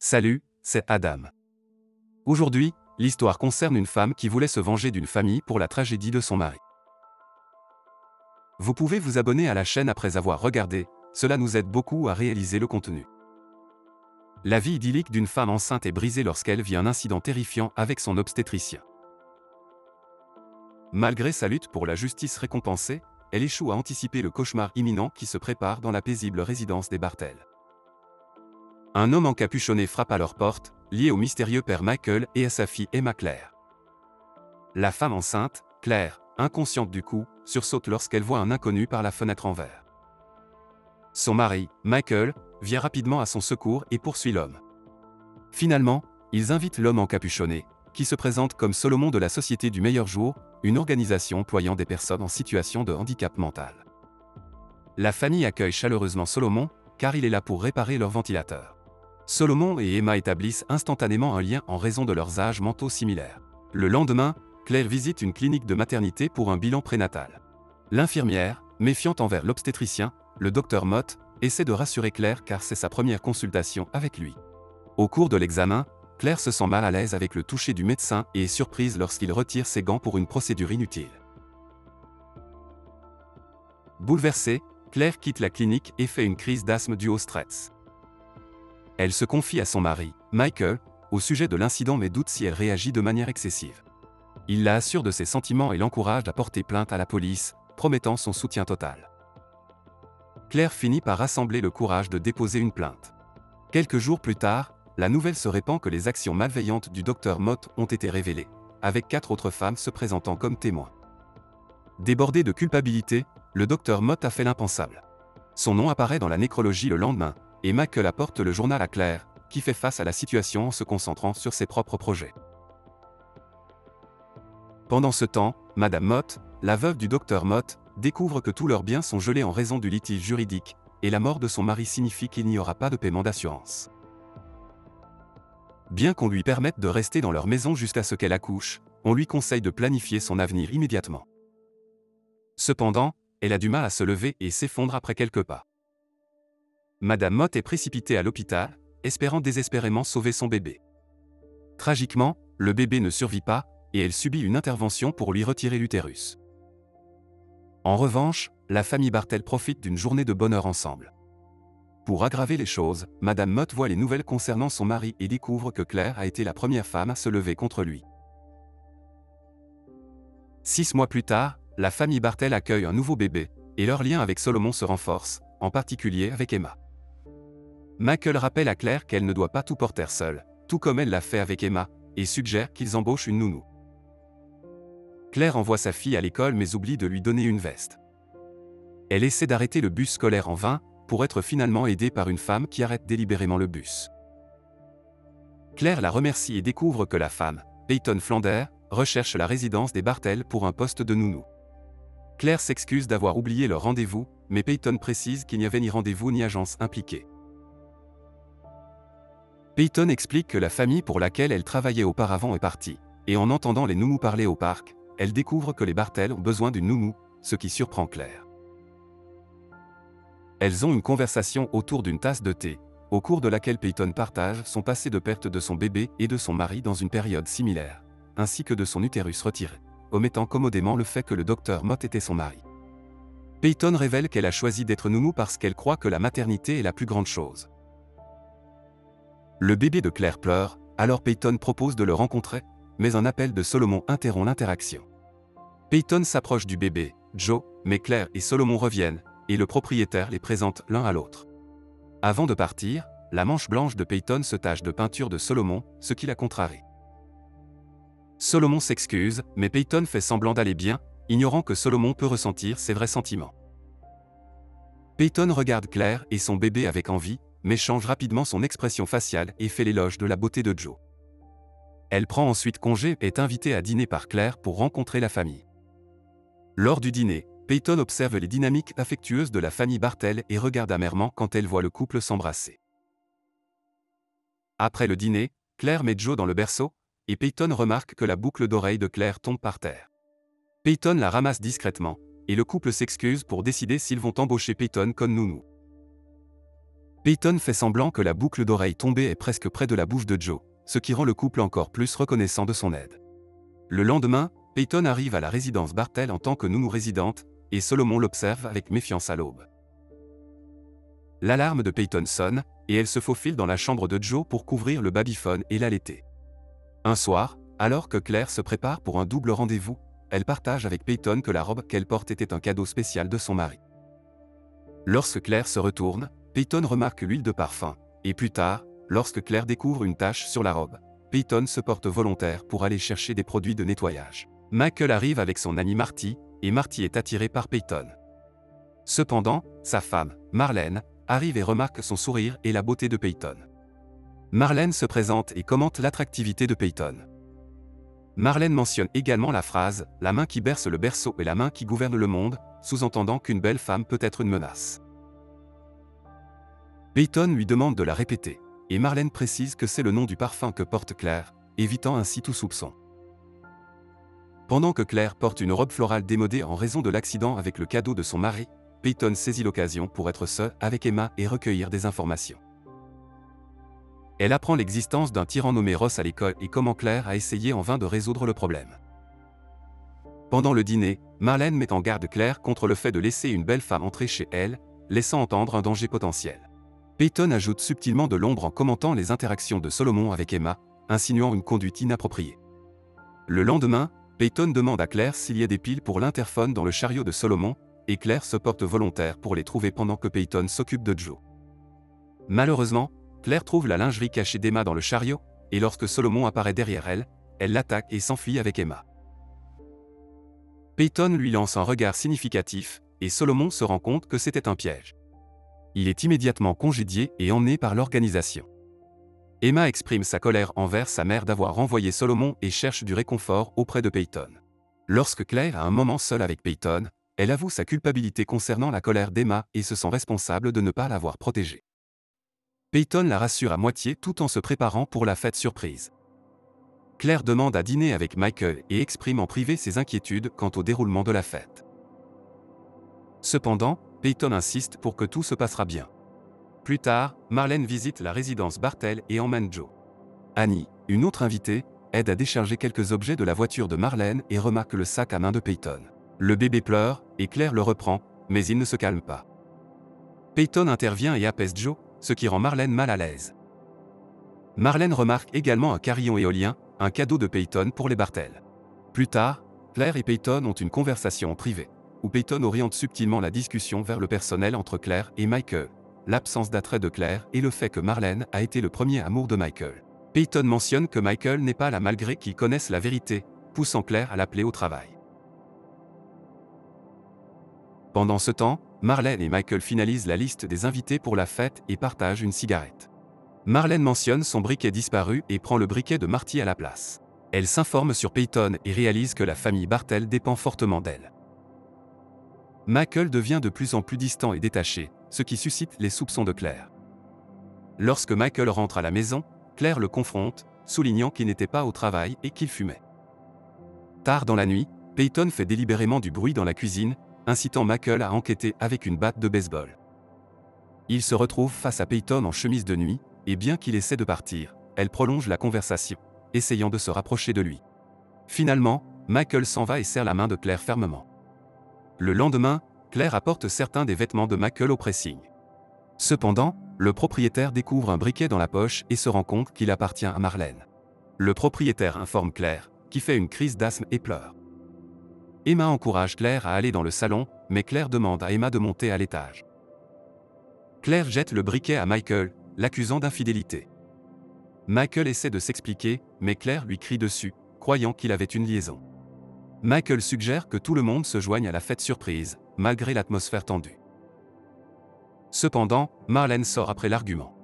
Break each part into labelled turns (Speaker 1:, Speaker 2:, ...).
Speaker 1: Salut, c'est Adam. Aujourd'hui, l'histoire concerne une femme qui voulait se venger d'une famille pour la tragédie de son mari. Vous pouvez vous abonner à la chaîne après avoir regardé, cela nous aide beaucoup à réaliser le contenu. La vie idyllique d'une femme enceinte est brisée lorsqu'elle vit un incident terrifiant avec son obstétricien. Malgré sa lutte pour la justice récompensée, elle échoue à anticiper le cauchemar imminent qui se prépare dans la paisible résidence des Bartel. Un homme encapuchonné frappe à leur porte, lié au mystérieux père Michael et à sa fille Emma Claire. La femme enceinte, Claire, inconsciente du coup, sursaute lorsqu'elle voit un inconnu par la fenêtre en verre. Son mari, Michael, vient rapidement à son secours et poursuit l'homme. Finalement, ils invitent l'homme encapuchonné, qui se présente comme Solomon de la Société du Meilleur Jour, une organisation employant des personnes en situation de handicap mental. La famille accueille chaleureusement Solomon, car il est là pour réparer leur ventilateur. Solomon et Emma établissent instantanément un lien en raison de leurs âges mentaux similaires. Le lendemain, Claire visite une clinique de maternité pour un bilan prénatal. L'infirmière, méfiante envers l'obstétricien, le docteur Mott, essaie de rassurer Claire car c'est sa première consultation avec lui. Au cours de l'examen, Claire se sent mal à l'aise avec le toucher du médecin et est surprise lorsqu'il retire ses gants pour une procédure inutile. Bouleversée, Claire quitte la clinique et fait une crise d'asthme due au stress. Elle se confie à son mari, Michael, au sujet de l'incident mais doute si elle réagit de manière excessive. Il la assure de ses sentiments et l'encourage à porter plainte à la police, promettant son soutien total. Claire finit par rassembler le courage de déposer une plainte. Quelques jours plus tard, la nouvelle se répand que les actions malveillantes du docteur Mott ont été révélées, avec 4 autres femmes se présentant comme témoins. Débordé de culpabilité, le docteur Mott a fait l'impensable. Son nom apparaît dans la nécrologie le lendemain, et Michael apporte le journal à Claire, qui fait face à la situation en se concentrant sur ses propres projets. Pendant ce temps, Madame Mott, la veuve du docteur Mott, découvre que tous leurs biens sont gelés en raison du litige juridique, et la mort de son mari signifie qu'il n'y aura pas de paiement d'assurance. Bien qu'on lui permette de rester dans leur maison jusqu'à ce qu'elle accouche, on lui conseille de planifier son avenir immédiatement. Cependant, elle a du mal à se lever et s'effondre après quelques pas. Madame Mott est précipitée à l'hôpital, espérant désespérément sauver son bébé. Tragiquement, le bébé ne survit pas, et elle subit une intervention pour lui retirer l'utérus. En revanche, la famille Bartel profite d'une journée de bonheur ensemble. Pour aggraver les choses, Madame Mott voit les nouvelles concernant son mari et découvre que Claire a été la première femme à se lever contre lui. 6 mois plus tard, la famille Bartel accueille un nouveau bébé, et leur lien avec Solomon se renforce, en particulier avec Emma. Michael rappelle à Claire qu'elle ne doit pas tout porter seule, tout comme elle l'a fait avec Emma, et suggère qu'ils embauchent une nounou. Claire envoie sa fille à l'école mais oublie de lui donner une veste. Elle essaie d'arrêter le bus scolaire en vain, pour être finalement aidée par une femme qui arrête délibérément le bus. Claire la remercie et découvre que la femme, Peyton Flander, recherche la résidence des Bartel pour un poste de nounou. Claire s'excuse d'avoir oublié leur rendez-vous, mais Peyton précise qu'il n'y avait ni rendez-vous ni agence impliquée. Peyton explique que la famille pour laquelle elle travaillait auparavant est partie, et en entendant les nounous parler au parc, elle découvre que les Bartel ont besoin d'une nounou, ce qui surprend Claire. Elles ont une conversation autour d'une tasse de thé, au cours de laquelle Peyton partage son passé de perte de son bébé et de son mari dans une période similaire, ainsi que de son utérus retiré, omettant commodément le fait que le docteur Mott était son mari. Peyton révèle qu'elle a choisi d'être nounou parce qu'elle croit que la maternité est la plus grande chose. Le bébé de Claire pleure, alors Peyton propose de le rencontrer, mais un appel de Solomon interrompt l'interaction. Peyton s'approche du bébé, Joe, mais Claire et Solomon reviennent, et le propriétaire les présente l'un à l'autre. Avant de partir, la manche blanche de Peyton se tache de peinture de Solomon, ce qui la contrarie. Solomon s'excuse, mais Peyton fait semblant d'aller bien, ignorant que Solomon peut ressentir ses vrais sentiments. Peyton regarde Claire et son bébé avec envie, mais change rapidement son expression faciale et fait l'éloge de la beauté de Joe. Elle prend ensuite congé et est invitée à dîner par Claire pour rencontrer la famille. Lors du dîner, Peyton observe les dynamiques affectueuses de la famille Bartel et regarde amèrement quand elle voit le couple s'embrasser. Après le dîner, Claire met Joe dans le berceau, et Peyton remarque que la boucle d'oreille de Claire tombe par terre. Peyton la ramasse discrètement, et le couple s'excuse pour décider s'ils vont embaucher Peyton comme nounou. Peyton fait semblant que la boucle d'oreille tombée est presque près de la bouche de Joe, ce qui rend le couple encore plus reconnaissant de son aide. Le lendemain, Peyton arrive à la résidence Bartell en tant que nounou résidente, et Solomon l'observe avec méfiance à l'aube. L'alarme de Peyton sonne, et elle se faufile dans la chambre de Joe pour couvrir le babyphone et l'allaiter. Un soir, alors que Claire se prépare pour un double rendez-vous, elle partage avec Peyton que la robe qu'elle porte était un cadeau spécial de son mari. Lorsque Claire se retourne, Peyton remarque l'huile de parfum, et plus tard, lorsque Claire découvre une tache sur la robe, Peyton se porte volontaire pour aller chercher des produits de nettoyage. Michael arrive avec son ami Marty, et Marty est attiré par Peyton. Cependant, sa femme, Marlène, arrive et remarque son sourire et la beauté de Peyton. Marlène se présente et commente l'attractivité de Peyton. Marlène mentionne également la phrase « La main qui berce le berceau et la main qui gouverne le monde », sous-entendant qu'une belle femme peut être une menace. Peyton lui demande de la répéter, et Marlène précise que c'est le nom du parfum que porte Claire, évitant ainsi tout soupçon. Pendant que Claire porte une robe florale démodée en raison de l'accident avec le cadeau de son mari, Peyton saisit l'occasion pour être seule avec Emma et recueillir des informations. Elle apprend l'existence d'un tyran nommé Ross à l'école et comment Claire a essayé en vain de résoudre le problème. Pendant le dîner, Marlène met en garde Claire contre le fait de laisser une belle femme entrer chez elle, laissant entendre un danger potentiel. Peyton ajoute subtilement de l'ombre en commentant les interactions de Solomon avec Emma, insinuant une conduite inappropriée. Le lendemain, Peyton demande à Claire s'il y a des piles pour l'interphone dans le chariot de Solomon, et Claire se porte volontaire pour les trouver pendant que Peyton s'occupe de Joe. Malheureusement, Claire trouve la lingerie cachée d'Emma dans le chariot, et lorsque Solomon apparaît derrière elle, elle l'attaque et s'enfuit avec Emma. Peyton lui lance un regard significatif, et Solomon se rend compte que c'était un piège. Il est immédiatement congédié et emmené par l'organisation. Emma exprime sa colère envers sa mère d'avoir renvoyé Solomon et cherche du réconfort auprès de Peyton. Lorsque Claire a un moment seul avec Peyton, elle avoue sa culpabilité concernant la colère d'Emma et se sent responsable de ne pas l'avoir protégée. Peyton la rassure à moitié tout en se préparant pour la fête surprise. Claire demande à dîner avec Michael et exprime en privé ses inquiétudes quant au déroulement de la fête. Cependant, Peyton insiste pour que tout se passera bien. Plus tard, Marlène visite la résidence Bartell et emmène Joe. Annie, une autre invitée, aide à décharger quelques objets de la voiture de Marlène et remarque le sac à main de Peyton. Le bébé pleure, et Claire le reprend, mais il ne se calme pas. Peyton intervient et apaise Joe, ce qui rend Marlène mal à l'aise. Marlène remarque également un carillon éolien, un cadeau de Peyton pour les Bartell. Plus tard, Claire et Peyton ont une conversation en privé, où Peyton oriente subtilement la discussion vers le personnel entre Claire et Michael, l'absence d'attrait de Claire et le fait que Marlène a été le premier amour de Michael. Peyton mentionne que Michael n'est pas là malgré qu'ils connaissent la vérité, poussant Claire à l'appeler au travail. Pendant ce temps, Marlène et Michael finalisent la liste des invités pour la fête et partagent une cigarette. Marlène mentionne son briquet disparu et prend le briquet de Marty à la place. Elle s'informe sur Peyton et réalise que la famille Bartell dépend fortement d'elle. Michael devient de plus en plus distant et détaché, ce qui suscite les soupçons de Claire. Lorsque Michael rentre à la maison, Claire le confronte, soulignant qu'il n'était pas au travail et qu'il fumait. Tard dans la nuit, Peyton fait délibérément du bruit dans la cuisine, incitant Michael à enquêter avec une batte de baseball. Il se retrouve face à Peyton en chemise de nuit, et bien qu'il essaie de partir, elle prolonge la conversation, essayant de se rapprocher de lui. Finalement, Michael s'en va et serre la main de Claire fermement. Le lendemain, Claire apporte certains des vêtements de Michael au pressing. Cependant, le propriétaire découvre un briquet dans la poche et se rend compte qu'il appartient à Marlène. Le propriétaire informe Claire, qui fait une crise d'asthme et pleure. Emma encourage Claire à aller dans le salon, mais Claire demande à Emma de monter à l'étage. Claire jette le briquet à Michael, l'accusant d'infidélité. Michael essaie de s'expliquer, mais Claire lui crie dessus, croyant qu'il avait une liaison. Michael suggère que tout le monde se joigne à la fête surprise, malgré l'atmosphère tendue. Cependant, Marlène sort après l'argument.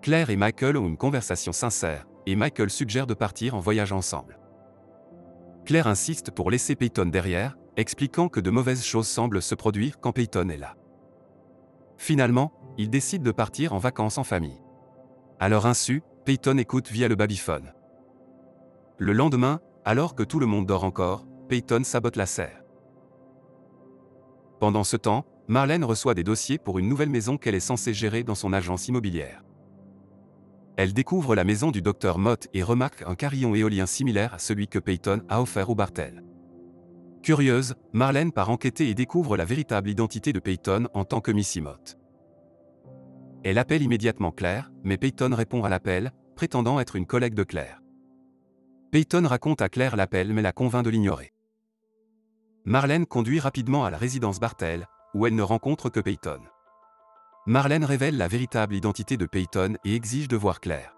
Speaker 1: Claire et Michael ont une conversation sincère, et Michael suggère de partir en voyage ensemble. Claire insiste pour laisser Peyton derrière, expliquant que de mauvaises choses semblent se produire quand Peyton est là. Finalement, ils décident de partir en vacances en famille. À leur insu, Peyton écoute via le babyphone. Le lendemain, alors que tout le monde dort encore, Peyton sabote la serre. Pendant ce temps, Marlène reçoit des dossiers pour une nouvelle maison qu'elle est censée gérer dans son agence immobilière. Elle découvre la maison du docteur Mott et remarque un carillon éolien similaire à celui que Peyton a offert au Bartel. Curieuse, Marlène part enquêter et découvre la véritable identité de Peyton en tant que Missy Mott. Elle appelle immédiatement Claire, mais Peyton répond à l'appel, prétendant être une collègue de Claire. Peyton raconte à Claire l'appel mais la convainc de l'ignorer. Marlène conduit rapidement à la résidence Bartel, où elle ne rencontre que Peyton. Marlène révèle la véritable identité de Peyton et exige de voir Claire.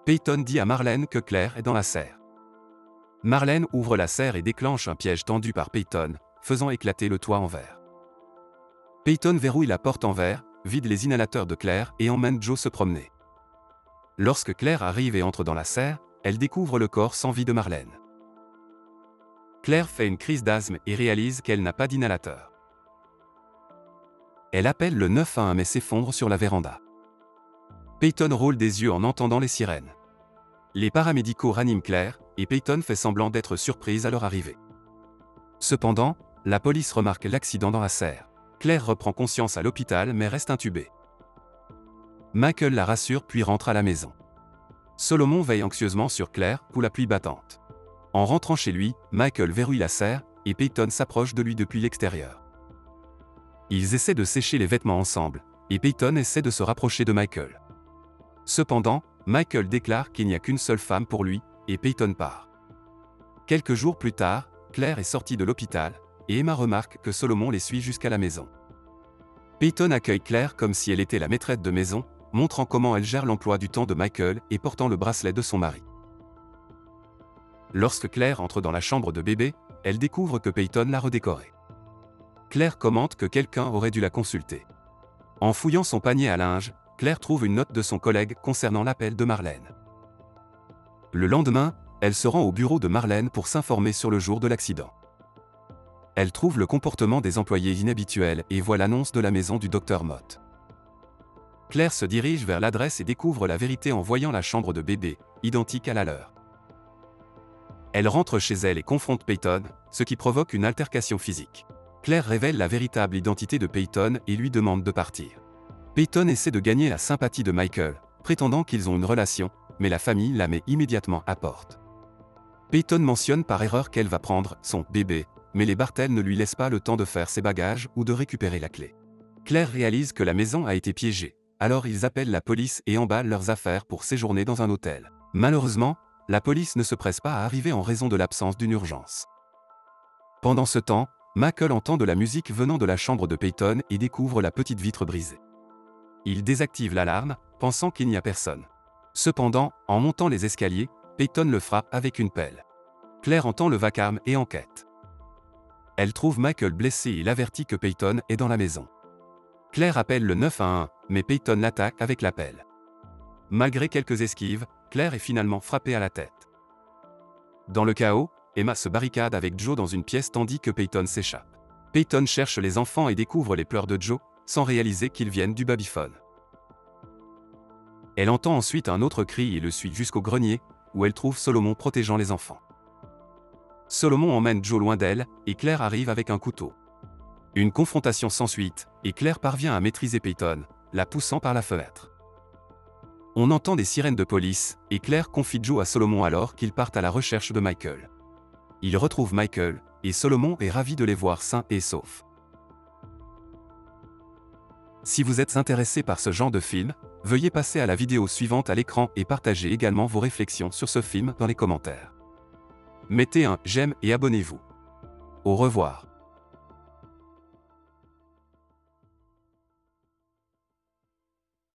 Speaker 1: Peyton dit à Marlène que Claire est dans la serre. Marlène ouvre la serre et déclenche un piège tendu par Peyton, faisant éclater le toit en verre. Peyton verrouille la porte en verre, vide les inhalateurs de Claire et emmène Joe se promener. Lorsque Claire arrive et entre dans la serre, elle découvre le corps sans vie de Marlène. Claire fait une crise d'asthme et réalise qu'elle n'a pas d'inhalateur. Elle appelle le 911 mais s'effondre sur la véranda. Peyton roule des yeux en entendant les sirènes. Les paramédicaux raniment Claire, et Peyton fait semblant d'être surprise à leur arrivée. Cependant, la police remarque l'accident dans la serre. Claire reprend conscience à l'hôpital mais reste intubée. Michael la rassure puis rentre à la maison. Solomon veille anxieusement sur Claire sous la pluie battante. En rentrant chez lui, Michael verrouille la serre, et Peyton s'approche de lui depuis l'extérieur. Ils essaient de sécher les vêtements ensemble, et Peyton essaie de se rapprocher de Michael. Cependant, Michael déclare qu'il n'y a qu'une seule femme pour lui, et Peyton part. Quelques jours plus tard, Claire est sortie de l'hôpital, et Emma remarque que Solomon les suit jusqu'à la maison. Peyton accueille Claire comme si elle était la maîtresse de maison, montrant comment elle gère l'emploi du temps de Michael et portant le bracelet de son mari. Lorsque Claire entre dans la chambre de bébé, elle découvre que Peyton l'a redécorée. Claire commente que quelqu'un aurait dû la consulter. En fouillant son panier à linge, Claire trouve une note de son collègue concernant l'appel de Marlène. Le lendemain, elle se rend au bureau de Marlène pour s'informer sur le jour de l'accident. Elle trouve le comportement des employés inhabituel et voit l'annonce de la maison du docteur Mott. Claire se dirige vers l'adresse et découvre la vérité en voyant la chambre de bébé, identique à la leur. Elle rentre chez elle et confronte Peyton, ce qui provoque une altercation physique. Claire révèle la véritable identité de Peyton et lui demande de partir. Peyton essaie de gagner la sympathie de Michael, prétendant qu'ils ont une relation, mais la famille la met immédiatement à porte. Peyton mentionne par erreur qu'elle va prendre son bébé, mais les Bartel ne lui laissent pas le temps de faire ses bagages ou de récupérer la clé. Claire réalise que la maison a été piégée, alors ils appellent la police et emballent leurs affaires pour séjourner dans un hôtel. Malheureusement, la police ne se presse pas à arriver en raison de l'absence d'une urgence. Pendant ce temps, Michael entend de la musique venant de la chambre de Peyton et découvre la petite vitre brisée. Il désactive l'alarme, pensant qu'il n'y a personne. Cependant, en montant les escaliers, Peyton le frappe avec une pelle. Claire entend le vacarme et enquête. Elle trouve Michael blessé et l'avertit que Peyton est dans la maison. Claire appelle le 911, mais Peyton l'attaque avec la pelle. Malgré quelques esquives, Claire est finalement frappée à la tête. Dans le chaos, Emma se barricade avec Joe dans une pièce tandis que Peyton s'échappe. Peyton cherche les enfants et découvre les pleurs de Joe, sans réaliser qu'ils viennent du babyphone. Elle entend ensuite un autre cri et le suit jusqu'au grenier, où elle trouve Solomon protégeant les enfants. Solomon emmène Joe loin d'elle, et Claire arrive avec un couteau. Une confrontation s'ensuit, et Claire parvient à maîtriser Peyton, la poussant par la fenêtre. On entend des sirènes de police, et Claire confie Joe à Solomon alors qu'ils partent à la recherche de Michael. Ils retrouvent Michael, et Solomon est ravi de les voir sains et saufs. Si vous êtes intéressé par ce genre de film, veuillez passer à la vidéo suivante à l'écran et partagez également vos réflexions sur ce film dans les commentaires. Mettez un j'aime et abonnez-vous. Au revoir.